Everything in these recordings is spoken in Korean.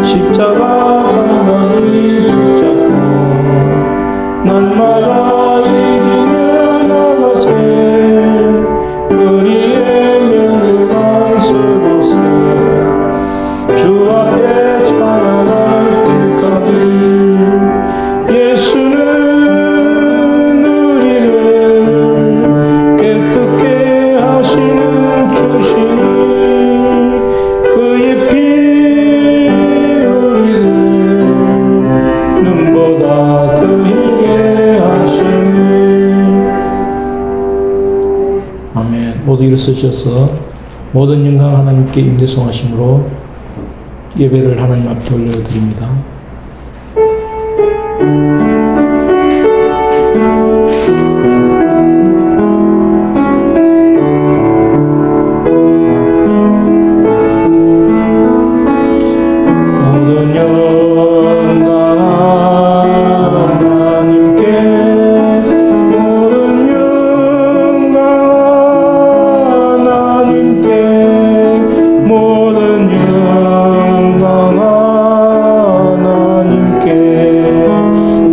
십자가 방망이 붙잡고 날마다 이기며 나가세 머리에 멸류관스러세 주 앞에 찬양할 때까지 예수는 우리를 깨끗게 하시는 주시니 그의 피 우리를 눈보다 더 희게 하시니. 아멘. 모두 일어서셔서 모든 영광 하나님께 임대송하심으로 예배를 하나님 앞에 올려드립니다. 모든 영광 하나님께 모든 영광 하나님께 모든 영광 하나님께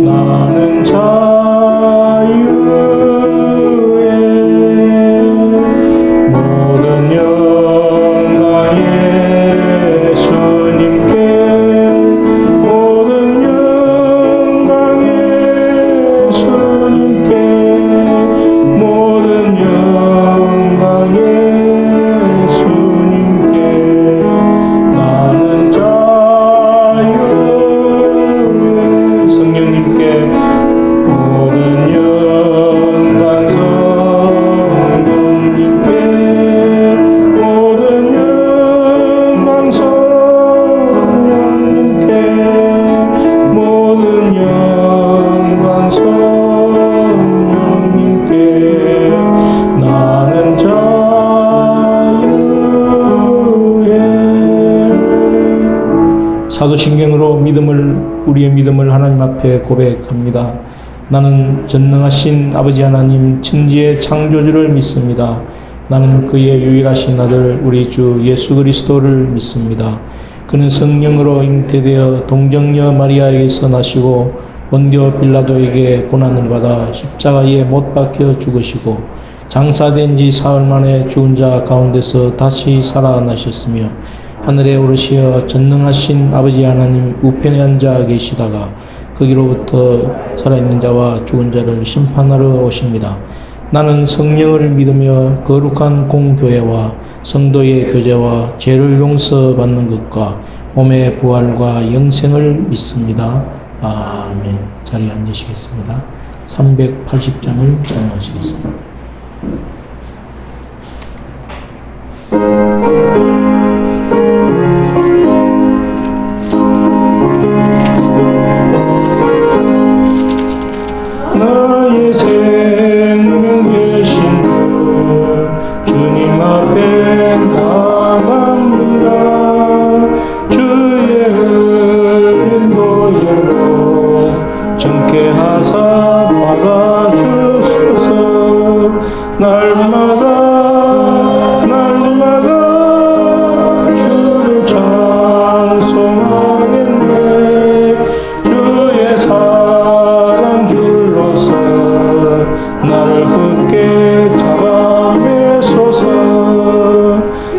나는 자유의 모든 영광 예수님께 모든 영광 예수님께 모든 영광 예수님께 나는 자유의 성령님께 모든 영광 성령님께 모든 영광 성령님께 모든 영광 성령님께 나는 자유의 사도신경으로 우리의 믿음을 하나님 앞에 고백합니다. 나는 전능하신 아버지 하나님 천지의 창조주를 믿습니다. 나는 그의 유일하신 아들 우리 주 예수 그리스도를 믿습니다. 그는 성령으로 잉태되어 동정녀 마리아에게서 나시고 본디오 빌라도에게 고난을 받아 십자가에 못 박혀 죽으시고 장사된 지 사흘 만에 죽은 자 가운데서 다시 살아나셨으며 하늘에 오르시어 전능하신 아버지 하나님 우편에 앉아 계시다가 거기로부터 살아있는 자와 죽은 자를 심판하러 오십니다. 나는 성령을 믿으며 거룩한 공교회와 성도의 교제와 죄를 용서받는 것과 몸의 부활과 영생을 믿습니다. 아멘. 자리에 앉으시겠습니다. 380장을 찬양하시겠습니다. 나의 생명 되신 주 주님 앞에 나갑니다. 주의 흘린 보혈로 정케 하사 받아주소서. 날마다 주를 찬송하겠네. 주의 사랑 줄로서 나를 굳게 잡아매소서.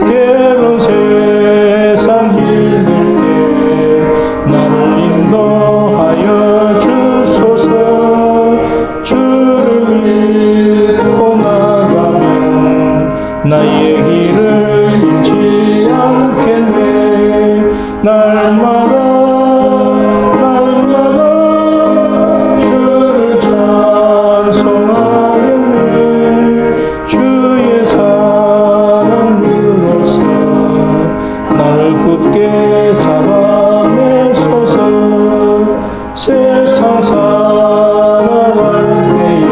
괴로운 세상 지낼 때 나를 인도하여 주소서. 주를 믿고 나가면 나의 길을 잃지 않겠네. 날마다 주를 찬송하겠네. 주의 사랑 불러서 나를 굳게 잡아매소서. 세상 살아갈 때에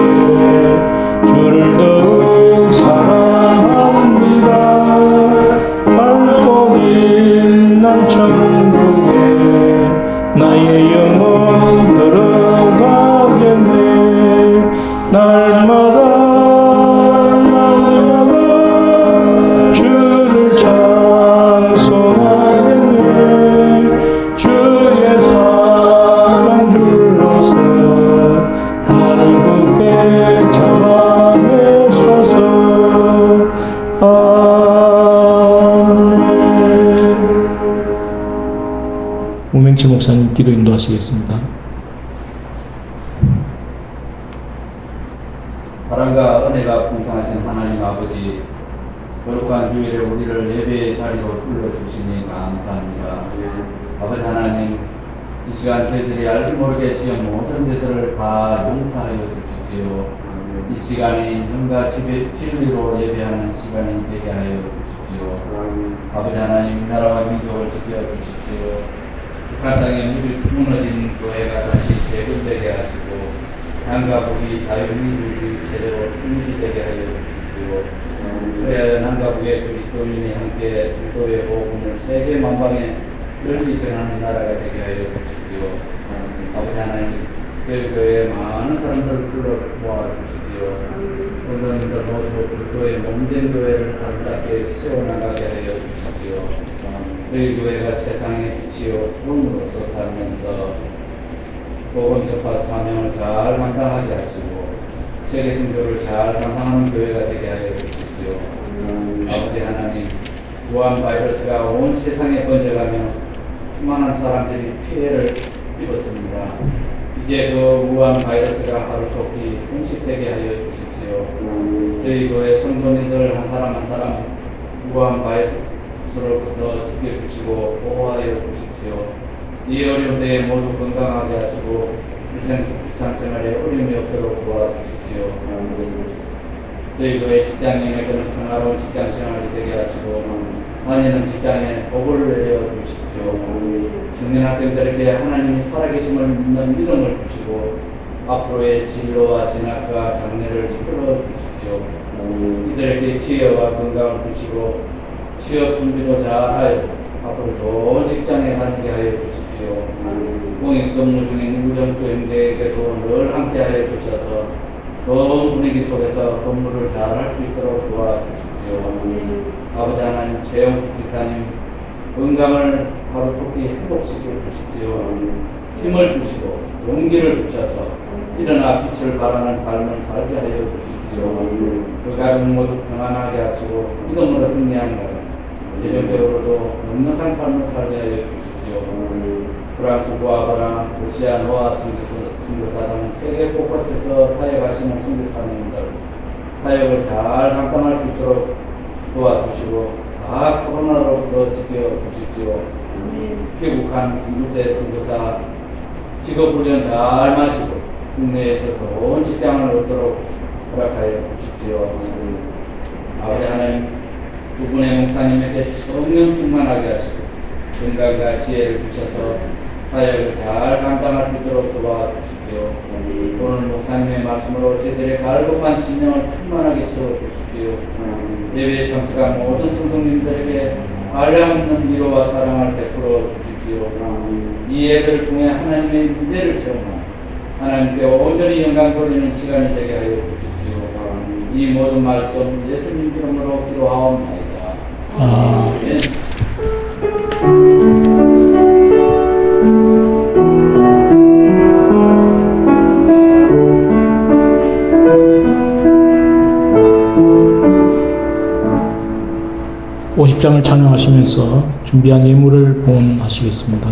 주를 더욱 사랑합니다. 밝고 빛난 천국에 나의 영혼 들어가겠네. 날마다 주를 찬송하겠네. 김영철 목사님 기도 인도하시겠습니다. 사랑과 은혜가 풍성하신 하나님 아버지, 거룩한 주일에 우리를 예배의 자리로 불러주시니 감사합니다. 아버지 하나님, 이 시간 저희들이 알지 모르게 지은 모든 죄들을 다 용서하여 주십시오. 이 시간이 눈과 진리로 예배하는 시간이 되게 하여 주십시오. 아버지 하나님, 나라와 민족을 지켜주십시오. 북한 땅에 무너진 교회가 다시 재건되게 하시고 남과 북이 자유민주주의 체제로 통일되게 하여 주십시오. 그래야 남과 북의 그리스도인이 함께 그리스도의 복음을 세계 만방에 널리 전하는 나라가 되게 하여 주십시오. 아버지 하나님, 저희 교회에 많은 사람들을 불러 모아주십시오. 성도님들 모두 그리스도의 몸된 교회를 아름답게 세워나가게 하여 주십시오. 저희 교회가 세상의 빛이요 꿈으로서 살면서 복음 전파 사명을 잘 감당하게 하시고 세계 선교를 잘 감당하는 교회가 되게 하여 주십시오. 아버지 하나님, 우한 바이러스가 온 세상에 번져가며 수많은 사람들이 피해를 입었습니다. 이제 그 우한 바이러스가 하루속히 종식되게 하여 주십시오. 저희 교회 성도님들 한 사람 한 사람 우한 바이러스로부터 지켜주시고 보호하여 주십시오. 이 어려운 때에 모두 건강하게 하시고 일상생활에 어려움이 없도록 도와주십시오. 저희 교회 직장인에게는 평화로운 직장생활이 되게 하시고 많이는 직장에 복을 내려주십시오. 청년 학생들에게 하나님이 살아계심을 믿는 믿음을 주시고 앞으로의 진로와 진학과 장래를 이끌어 주십시오. 이들에게 지혜와 건강을 주시고 취업 준비도 잘하여 앞으로 좋은 직장에 다니게 하여 주십시오. 공익 근무 중인 우정수 형제에게도 늘 함께하여 주셔서 좋은 분위기 속에서 근무를 잘할 수 있도록 도와주십시오. 아버지 하나님, 최영숙 기사님 건강을 하루속히 회복시켜 주십시오. 힘을 주시고 용기를 주셔서 일어나 빛을 발하는 삶을 살게 하여 주십시오. 그 가족 모두 평안하게 하시고 믿음으로 승리하는 가정, 예정적으로도 넉넉한 삶을 살게 하여 주십시오. 프랑스 보아바나 러시아 노아 선교사 등 세계 곳곳에서 사역하시는 선교사님들 사역을 잘 감당할 수 있도록 도와주시고 다 코로나로부터 지켜주십시오. 귀국한 김유태 선교사 직업훈련 잘 마치고 국내에서 좋은 직장을 얻도록 허락하여 주십시오. 아버지 하나님, 두 분의 목사님에게 성령 충만하게 하시고 건강과 지혜를 주셔서 사역을 잘 감당할 수 있도록 도와주십시오. 오늘 목사님의 말씀으로 저희들의 갈급한 신령을 충만하게 채워주십시오. 예배에 참석한 모든 성도님들에게 한량없는 위로와 사랑을 베풀어 주십시오. 이 예배를 통해 하나님의 은혜를 체험하고 하나님께 온전히 영광 돌리는 시간이 되게 하여 주십시오. 이 모든 말씀 예수님 이름으로 기도하옵나이다. 아멘. 50장을 찬양하시면서 준비한 예물을 봉헌하시겠습니다.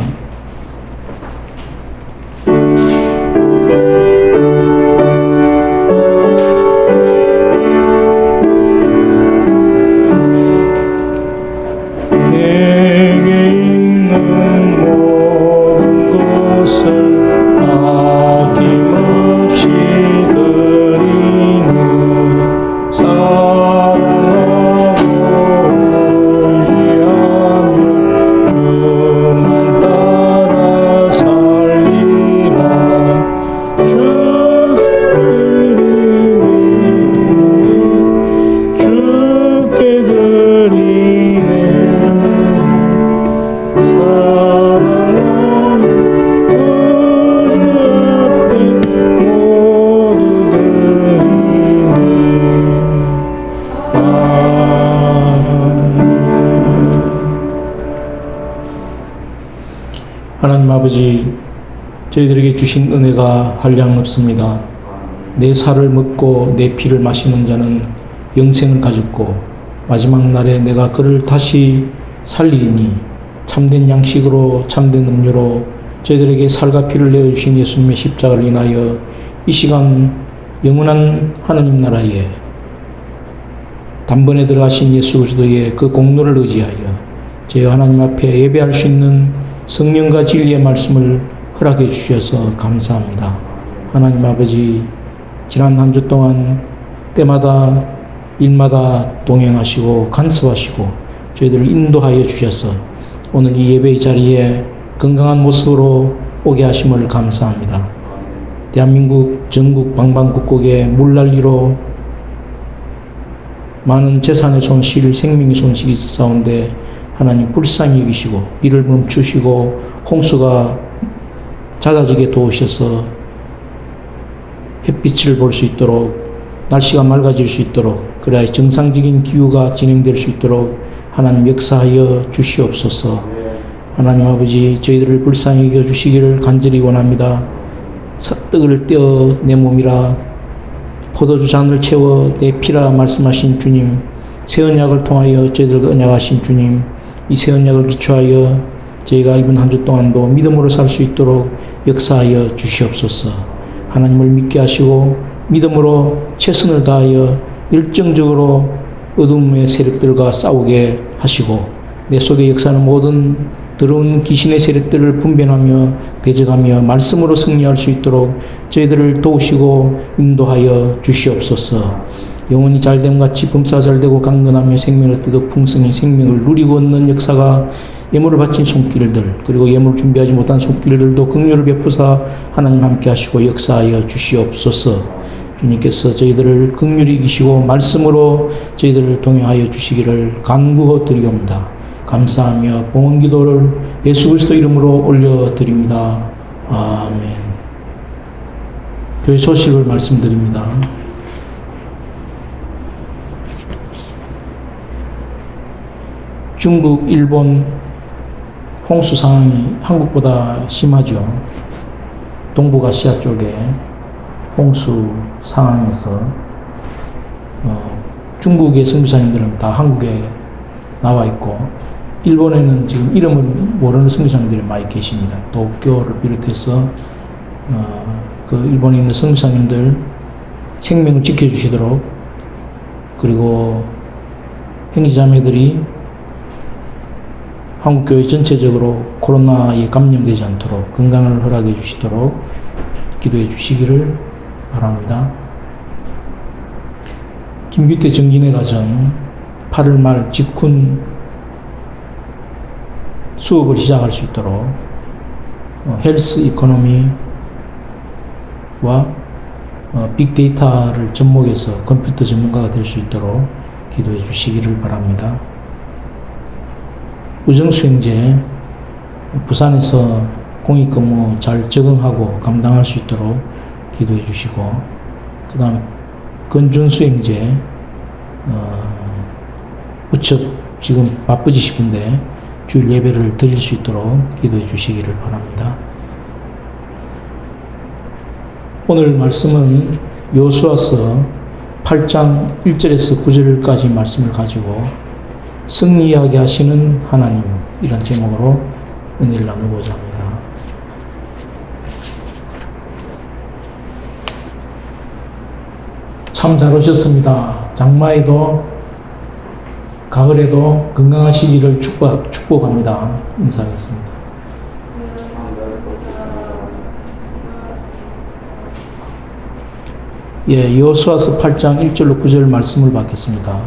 하나님 아버지, 저희들에게 주신 은혜가 한량 없습니다. 내 살을 먹고 내 피를 마시는 자는 영생을 가졌고 마지막 날에 내가 그를 다시 살리니 참된 양식으로 참된 음료로 저희들에게 살과 피를 내어주신 예수님의 십자가를 인하여 이 시간 영원한 하나님 나라에 단번에 들어가신 예수 그리스도의 그 공로를 의지하여 저희가 하나님 앞에 예배할 수 있는 성령과 진리의 말씀을 허락해 주셔서 감사합니다. 하나님 아버지, 지난 한 주 동안 때마다 일마다 동행하시고 간섭하시고 저희들을 인도하여 주셔서 오늘 이 예배의 자리에 건강한 모습으로 오게 하심을 감사합니다. 대한민국 전국 방방곡곡에 물난리로 많은 재산의 손실, 생명의 손실이 있었사온데 하나님 불쌍히 여기시고 비를 멈추시고 홍수가 잦아지게 도우셔서 햇빛을 볼 수 있도록 날씨가 맑아질 수 있도록 그래야 정상적인 기후가 진행될 수 있도록 하나님 역사하여 주시옵소서. 하나님 아버지, 저희들을 불쌍히 여겨주시기를 간절히 원합니다. 떡을 떼어 내 몸이라 포도주 잔을 채워 내 피라 말씀하신 주님, 새 언약을 통하여 저희들과 언약하신 주님, 이 새 언약을 기초하여 저희가 이번 한 주 동안도 믿음으로 살 수 있도록 역사하여 주시옵소서. 하나님을 믿게 하시고 믿음으로 최선을 다하여 열정적으로 어둠의 세력들과 싸우게 하시고 내 속에 역사하는 모든 더러운 귀신의 세력들을 분별하며 대적하며 말씀으로 승리할 수 있도록 저희들을 도우시고 인도하여 주시옵소서. 영혼이 잘됨같이 범사가 잘되고 강건하며 생명을 뜯어 풍성히 생명을 누리고 얻는 역사가 예물을 바친 손길들 그리고 예물을 준비하지 못한 손길들도 긍휼을 베푸사 하나님 함께 하시고 역사하여 주시옵소서. 주님께서 저희들을 긍휼히 이기시고 말씀으로 저희들을 동행하여 주시기를 간구하여 드리옵니다. 감사하며 봉헌 기도를 예수 그리스도 이름으로 올려드립니다. 아멘. 교회 소식을 말씀드립니다. 중국, 일본 홍수 상황이 한국보다 심하죠. 동북아시아 쪽에 홍수 상황에서 중국의 선교사님들은 다 한국에 나와 있고 일본에는 지금 이름을 모르는 선교사님들이 많이 계십니다. 도쿄를 비롯해서 그 일본에 있는 선교사님들 생명을 지켜주시도록 그리고 형제자매들이 한국교회 전체적으로 코로나에 감염되지 않도록 건강을 허락해 주시도록 기도해 주시기를 바랍니다. 김규태 정진회 가정 8월 말 직훈 수업을 시작할 수 있도록 헬스 이코노미와 빅데이터를 접목해서 컴퓨터 전문가가 될 수 있도록 기도해 주시기를 바랍니다. 우정수행제 부산에서 공익근무 잘 적응하고 감당할 수 있도록 기도해 주시고 그 다음 건준수행제 무척 지금 바쁘지 싶은데 주일 예배를 드릴 수 있도록 기도해 주시기를 바랍니다. 오늘 말씀은 여호수아서 8장 1절에서 9절까지 말씀을 가지고 승리하게 하시는 하나님 이런 제목으로 은혜를 나누고자 합니다. 참 잘 오셨습니다. 장마에도 가을에도 건강하시기를 축복합니다. 인사하겠습니다. 여호수아서 8장 1절로 9절 말씀을 받겠습니다.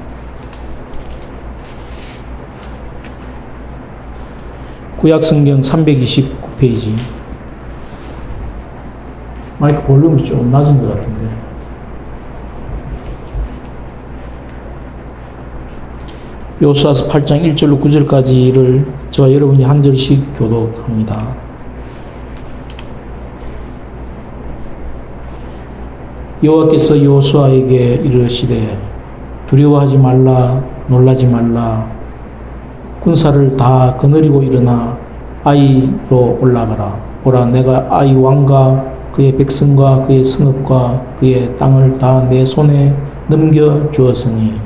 구약성경 329페이지. 마이크 볼륨이 좀 낮은 것 같은데. 여호수아서 8장 1절로 9절까지를 저와 여러분이 한 절씩 교독합니다. 여호와께서 여호수아에게 이르시되 두려워하지 말라 놀라지 말라 군사를 다 거느리고 일어나 아이로 올라가라. 보라 내가 아이 왕과 그의 백성과 그의 성읍과 그의 땅을 다 내 손에 넘겨 주었으니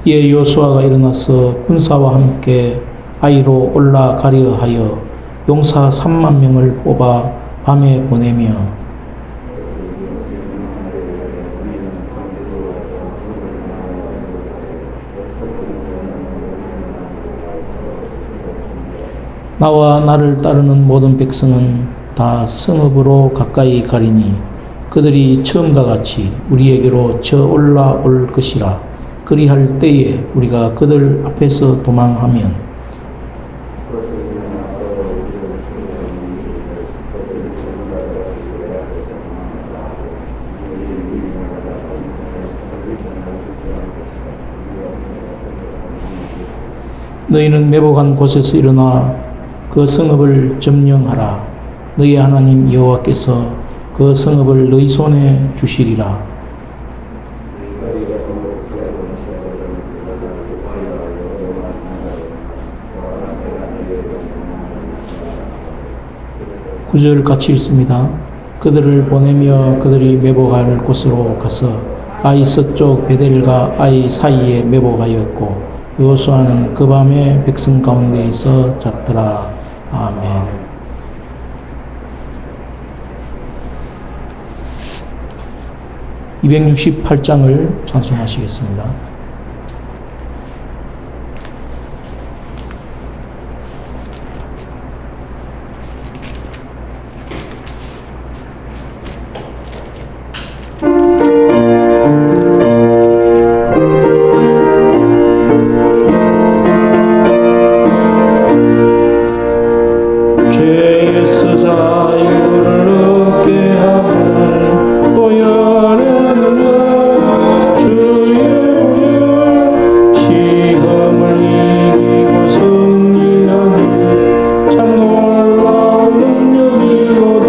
이에 여호수아가 일어나서 군사와 함께 아이로 올라가려 하여 용사 3만 명을 뽑아 밤에 보내며 나와 나를 따르는 모든 백성은 다 성읍으로 가까이 가리니 그들이 처음과 같이 우리에게로 저 올라올 것이라. 그리할 때에 우리가 그들 앞에서 도망하면 너희는 매복한 곳에서 일어나 그 성읍을 점령하라. 너희 하나님 여호와께서 그 성읍을 너희 손에 주시리라. 구절 같이 읽습니다. 그들을 보내며 그들이 매복할 곳으로 가서 아이 서쪽 베델과 아이 사이에 매복하였고 여호수아는 그 밤에 백성 가운데에서 잤더라. 아멘. (268장을) 찬송하시겠습니다. 죄에서 자유를 얻게 하면 보혈에는 주의 보혈 시험을 이기고 승리하니 참 놀라운 능력이로다.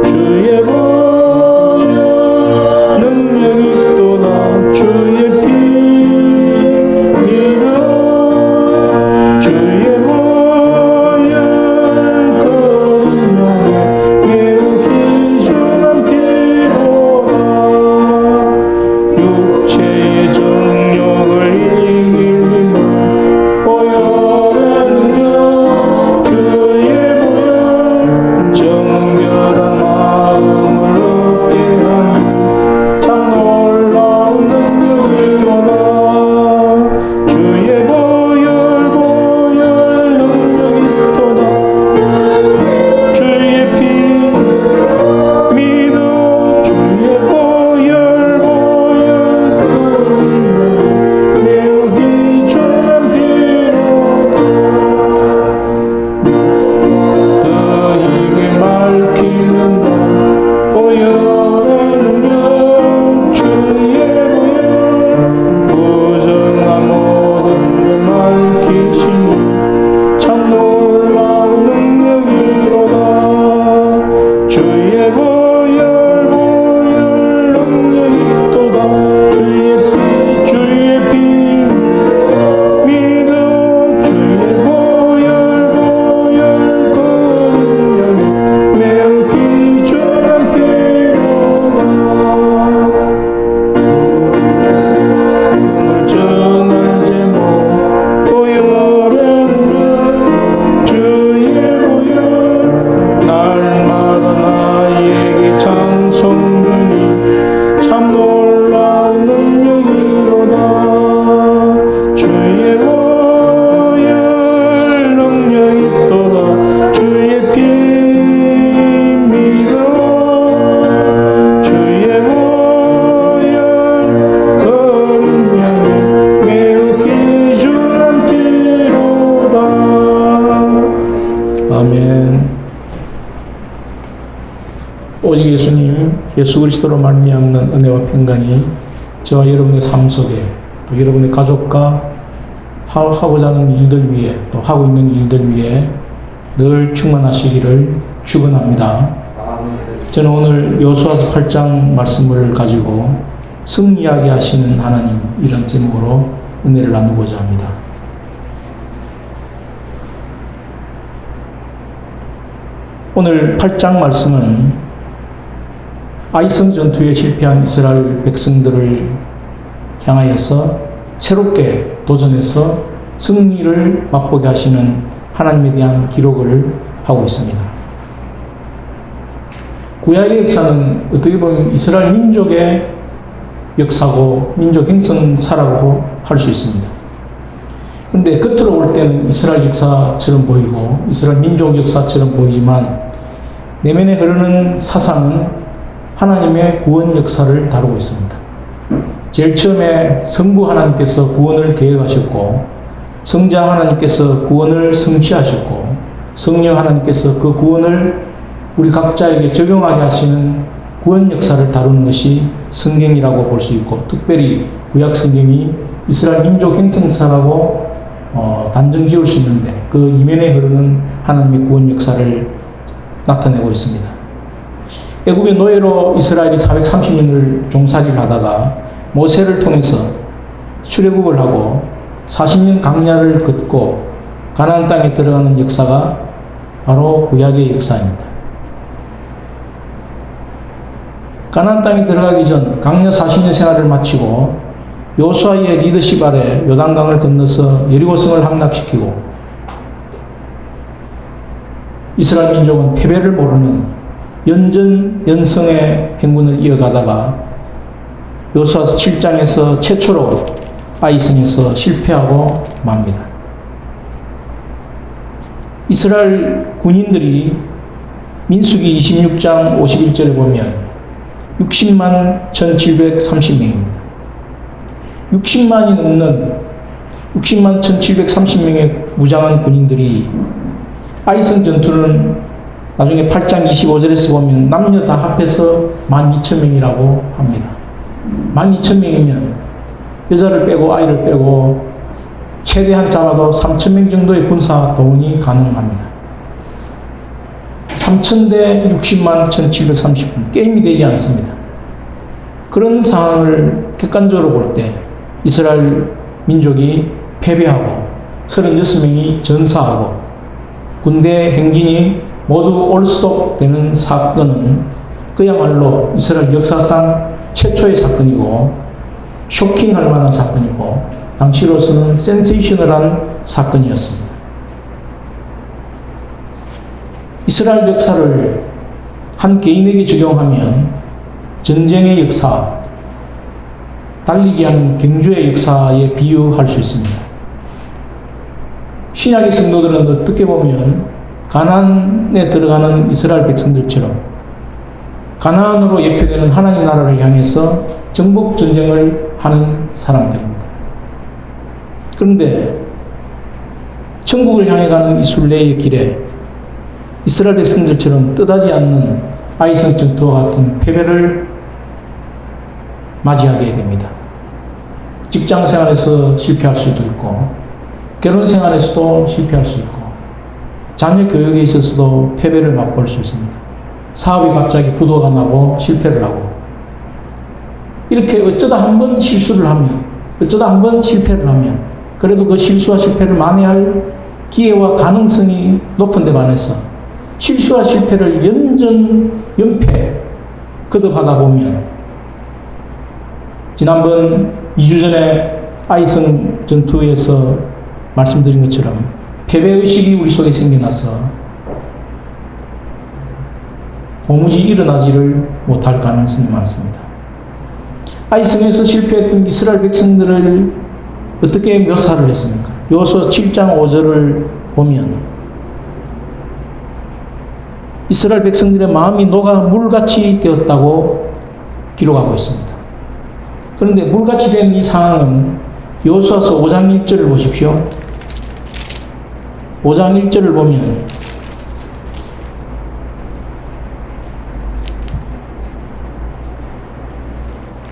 주의 보혈 능력이 또다. 주의 피 믿어 주의 오직 예수님, 예수 그리스도로 말미암는 은혜와 평강이 저와 여러분의 삶 속에 또 여러분의 가족과 하고자 하는 일들 위에 또 하고 있는 일들 위에 늘 충만하시기를 축원합니다. 저는 오늘 여호수아서 8장 말씀을 가지고 승리하게 하시는 하나님 이런 제목으로 은혜를 나누고자 합니다. 오늘 8장 말씀은 아이성 전투에 실패한 이스라엘 백성들을 향하여서 새롭게 도전해서 승리를 맛보게 하시는 하나님에 대한 기록을 하고 있습니다. 구약의 역사는 어떻게 보면 이스라엘 민족의 역사고 민족 행성사라고 할 수 있습니다. 그런데 겉으로 볼 때는 이스라엘 역사처럼 보이고 이스라엘 민족 역사처럼 보이지만 내면에 흐르는 사상은 하나님의 구원 역사를 다루고 있습니다. 제일 처음에 성부 하나님께서 구원을 계획하셨고 성자 하나님께서 구원을 성취하셨고 성령 하나님께서 그 구원을 우리 각자에게 적용하게 하시는 구원 역사를 다루는 것이 성경이라고 볼 수 있고 특별히 구약 성경이 이스라엘 민족 행성사라고 단정 지을 수 있는데 그 이면에 흐르는 하나님의 구원 역사를 나타내고 있습니다. 애굽의 노예로 이스라엘이 430년을 종살이를 하다가 모세를 통해서 출애굽을 하고 40년 광야를 걷고 가나안 땅에 들어가는 역사가 바로 구약의 역사입니다. 가나안 땅에 들어가기 전 광야 40년 생활을 마치고 여호수아의 리더십 아래 요단강을 건너서 여리고성을 함락시키고 이스라엘 민족은 패배를 모르는 연전연승의 행군을 이어가다가 여호수아서 7장에서 최초로 아이성에서 실패하고 맙니다. 이스라엘 군인들이 민수기 26장 51절에 보면 60만 1730명입니다. 60만이 넘는 60만 1730명의 무장한 군인들이 아이성 전투는 나중에 8장 25절에서 보면 남녀 다 합해서 12,000명이라고 합니다. 12,000명이면 여자를 빼고 아이를 빼고 최대한 잡아도 3,000명 정도의 군사 동원이 가능합니다. 3,000대 60만 1730명 게임이 되지 않습니다. 그런 상황을 객관적으로 볼 때 이스라엘 민족이 패배하고 36명이 전사하고 군대 행진이 모두 올스톱 되는 사건은 그야말로 이스라엘 역사상 최초의 사건이고 쇼킹할 만한 사건이고 당시로서는 센세이셔널한 사건이었습니다. 이스라엘 역사를 한 개인에게 적용하면 전쟁의 역사, 달리기 하는 경주의 역사에 비유할 수 있습니다. 신약의 성도들은 어떻게 보면 가나안에 들어가는 이스라엘 백성들처럼 가나안으로 예표되는 하나님 나라를 향해서 정복 전쟁을 하는 사람들입니다. 그런데 천국을 향해 가는 이 순례의 길에 이스라엘 백성들처럼 뜻하지 않는 아이성 전투와 같은 패배를 맞이하게 됩니다. 직장 생활에서 실패할 수도 있고 결혼 생활에서도 실패할 수 있고 자녀 교육에 있어서도 패배를 맛볼 수 있습니다. 사업이 갑자기 부도가 나고 실패를 하고 이렇게 어쩌다 한 번 실수를 하면 어쩌다 한 번 실패를 하면 그래도 그 실수와 실패를 만회할 기회와 가능성이 높은 데 반해서 실수와 실패를 연패 거듭하다 보면 지난번 2주 전에 아이성 전투에서 말씀드린 것처럼 패배의식이 우리 속에 생겨나서 도무지 일어나지를 못할 가능성이 많습니다. 아이성에서 실패했던 이스라엘 백성들을 어떻게 묘사를 했습니까? 여호수아 7장 5절을 보면 이스라엘 백성들의 마음이 녹아 물같이 되었다고 기록하고 있습니다. 그런데 물같이 된 이 상황은 여호수아서 5장 1절을 보십시오. 5장 1절을 보면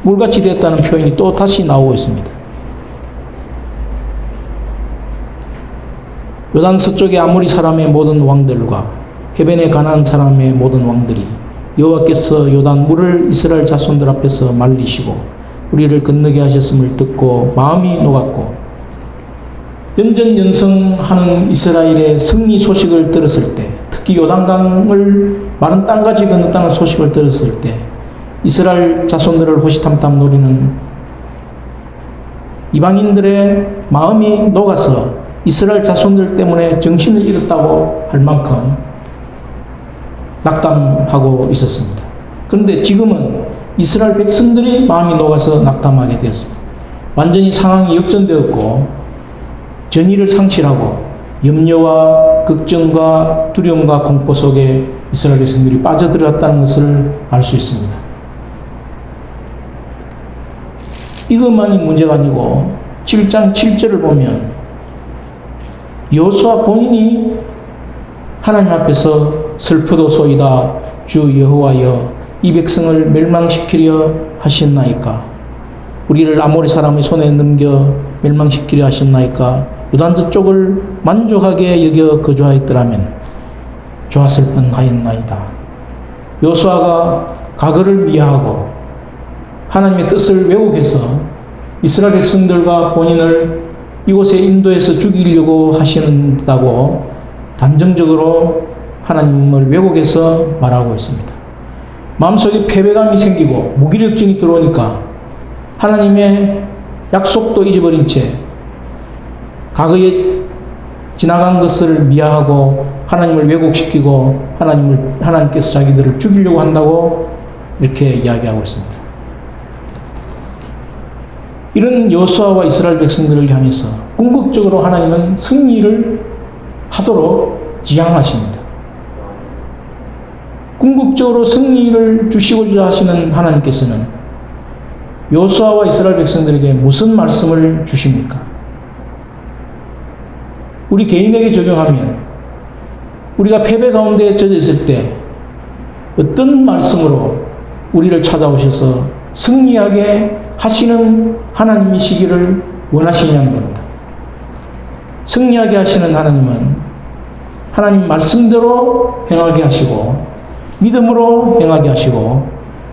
물같이 됐다는 표현이 또 다시 나오고 있습니다. 요단 서쪽의 아모리 사람의 모든 왕들과 해변에 가나안 사람의 모든 왕들이 여호와께서 요단 물을 이스라엘 자손들 앞에서 말리시고 우리를 건너게 하셨음을 듣고 마음이 녹았고 연전연승하는 이스라엘의 승리 소식을 들었을 때 특히 요단강을 마른 땅까지 건넜다는 소식을 들었을 때 이스라엘 자손들을 호시탐탐 노리는 이방인들의 마음이 녹아서 이스라엘 자손들 때문에 정신을 잃었다고 할 만큼 낙담하고 있었습니다. 그런데 지금은 이스라엘 백성들이 마음이 녹아서 낙담하게 되었습니다. 완전히 상황이 역전되었고 전의를 상실하고 염려와 걱정과 두려움과 공포 속에 이스라엘 백성들이 빠져들었다는 것을 알 수 있습니다. 이것만이 문제가 아니고 7장 7절을 보면 여호수아 본인이 하나님 앞에서 슬프도소이다 주 여호와여 이 백성을 멸망시키려 하셨나이까 우리를 아모리 사람의 손에 넘겨 멸망시키려 하셨나이까 요단저 쪽을 만족하게 여겨 거주하였더라면 좋았을 뻔하였나이다. 여호수아가 과거를 미화하고 하나님의 뜻을 왜곡해서 이스라엘 백성들과 본인을 이곳에 인도해서 죽이려고 하시는다고 단정적으로 하나님을 왜곡해서 말하고 있습니다. 마음속에 패배감이 생기고 무기력증이 들어오니까 하나님의 약속도 잊어버린 채 과거에 지나간 것을 미화하고 하나님을 왜곡시키고 하나님께서 자기들을 죽이려고 한다고 이렇게 이야기하고 있습니다. 이런 여호수아와 이스라엘 백성들을 향해서 궁극적으로 하나님은 승리를 하도록 지향하십니다. 궁극적으로 승리를 주시고자 하시는 하나님께서는 여호수아와 이스라엘 백성들에게 무슨 말씀을 주십니까? 우리 개인에게 적용하면 우리가 패배 가운데 젖어 있을 때 어떤 말씀으로 우리를 찾아오셔서 승리하게 하시는 하나님이시기를 원하시냐는 겁니다. 승리하게 하시는 하나님은 하나님 말씀대로 행하게 하시고 믿음으로 행하게 하시고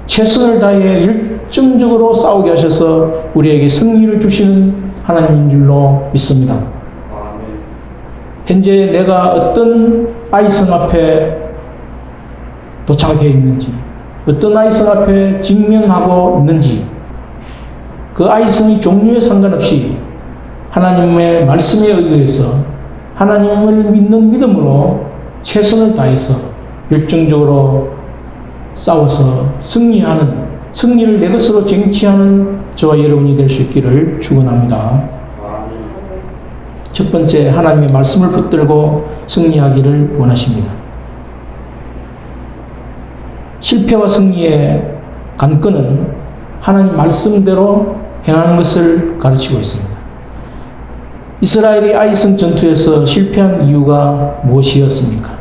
최선을 다해 열정적으로 싸우게 하셔서 우리에게 승리를 주시는 하나님인 줄로 믿습니다. 현재 내가 어떤 아이성 앞에 도착해 있는지, 어떤 아이성 앞에 직면하고 있는지, 그 아이성의 종류에 상관없이 하나님의 말씀에 의해서 하나님을 믿는 믿음으로 최선을 다해서 열정적으로 싸워서 승리를 내 것으로 쟁취하는 저와 여러분이 될 수 있기를 축원합니다. 첫 번째, 하나님의 말씀을 붙들고 승리하기를 원하십니다. 실패와 승리의 관건은 하나님 말씀대로 행하는 것을 가르치고 있습니다. 이스라엘이 아이성 전투에서 실패한 이유가 무엇이었습니까?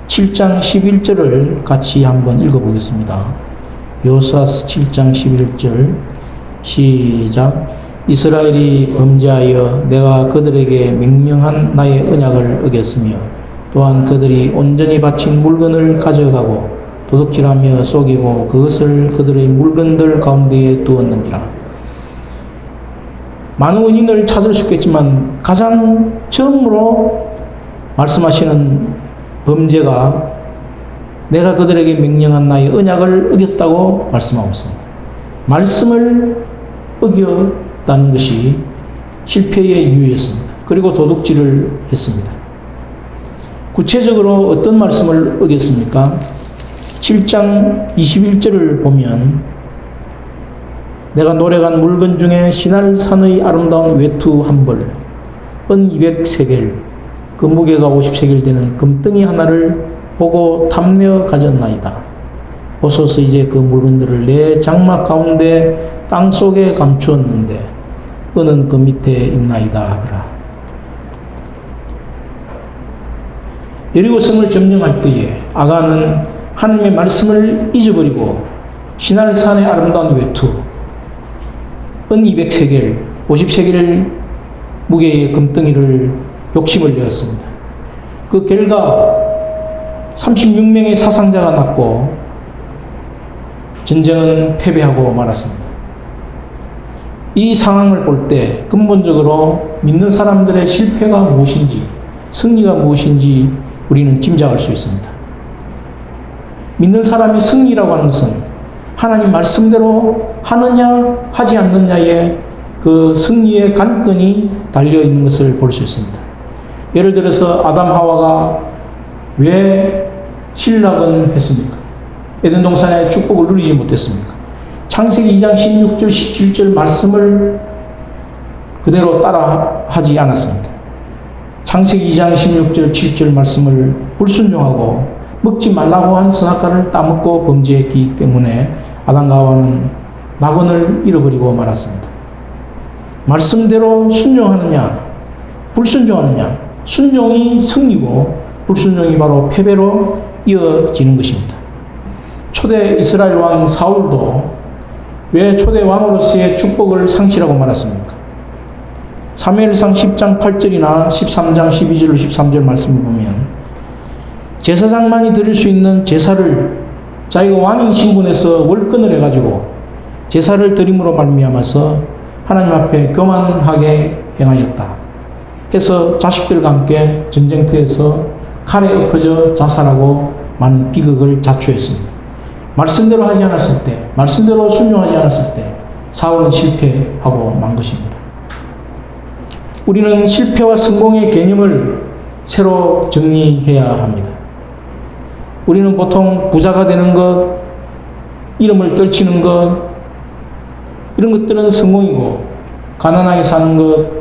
7장 11절을 같이 한번 읽어보겠습니다. 여호수아서 7장 11절 시작. 이스라엘이 범죄하여 내가 그들에게 명령한 나의 언약을 어겼으며 또한 그들이 온전히 바친 물건을 가져가고 도둑질하며 속이고 그것을 그들의 물건들 가운데에 두었느니라. 많은 원인을 찾을 수 있겠지만 가장 처음으로 말씀하시는 범죄가 내가 그들에게 명령한 나의 언약을 어겼다고 말씀하고 있습니다. 말씀을 어겼다는 것이 실패의 이유였습니다. 그리고 도둑질을 했습니다. 구체적으로 어떤 말씀을 어겼습니까? 7장 21절을 보면 내가 노래간 물건 중에 시날산의 아름다운 외투 한 벌, 은 200세겔, 그 무게가 50세겔 되는 금덩이 하나를 보고 탐내어 가졌나이다. 보소서 이제 그 물건들을 내 장막 가운데 땅 속에 감추었는데 은은 그 밑에 있나이다 하더라. 여리고성을 점령할 때에 아간은 하나님의 말씀을 잊어버리고 시날산의 아름다운 외투, 은 200세겔, 50세겔 무게의 금덩이를 욕심을 내었습니다. 그 결과 36명의 사상자가 났고 전쟁은 패배하고 말았습니다. 이 상황을 볼 때 근본적으로 믿는 사람들의 실패가 무엇인지, 승리가 무엇인지 우리는 짐작할 수 있습니다. 믿는 사람의 승리라고 하는 것은 하나님 말씀대로 하느냐 하지 않느냐의 그 승리의 관건이 달려 있는 것을 볼 수 있습니다. 예를 들어서 아담 하와가 왜 실락은 했습니까? 에덴 동산의 축복을 누리지 못했습니까? 창세기 2장 16절 17절 말씀을 그대로 따라 하지 않았습니다. 창세기 2장 16절 7절 말씀을 불순종하고 먹지 말라고 한 선악과를 따먹고 범죄했기 때문에 아담과 하와는 낙원을 잃어버리고 말았습니다. 말씀대로 순종하느냐 불순종하느냐, 순종이 승리고 불순종이 바로 패배로 이어지는 것입니다. 초대 이스라엘 왕 사울도 왜 초대 왕으로서의 축복을 상실하고 말았습니까? 사무엘상 10장 8절이나 13장 12절로 13절 말씀을 보면 제사장만이 드릴 수 있는 제사를 자기가 왕인 신분에서 월권을 해가지고 제사를 드림으로 말미암아서 하나님 앞에 교만하게 행하였다 해서 자식들과 함께 전쟁터에서 칼에 엎어져 자살하고 많은 비극을 자초했습니다. 말씀대로 하지 않았을 때, 말씀대로 순종하지 않았을 때 사울은 실패하고 만 것입니다. 우리는 실패와 성공의 개념을 새로 정리해야 합니다. 우리는 보통 부자가 되는 것, 이름을 떨치는 것, 이런 것들은 성공이고, 가난하게 사는 것,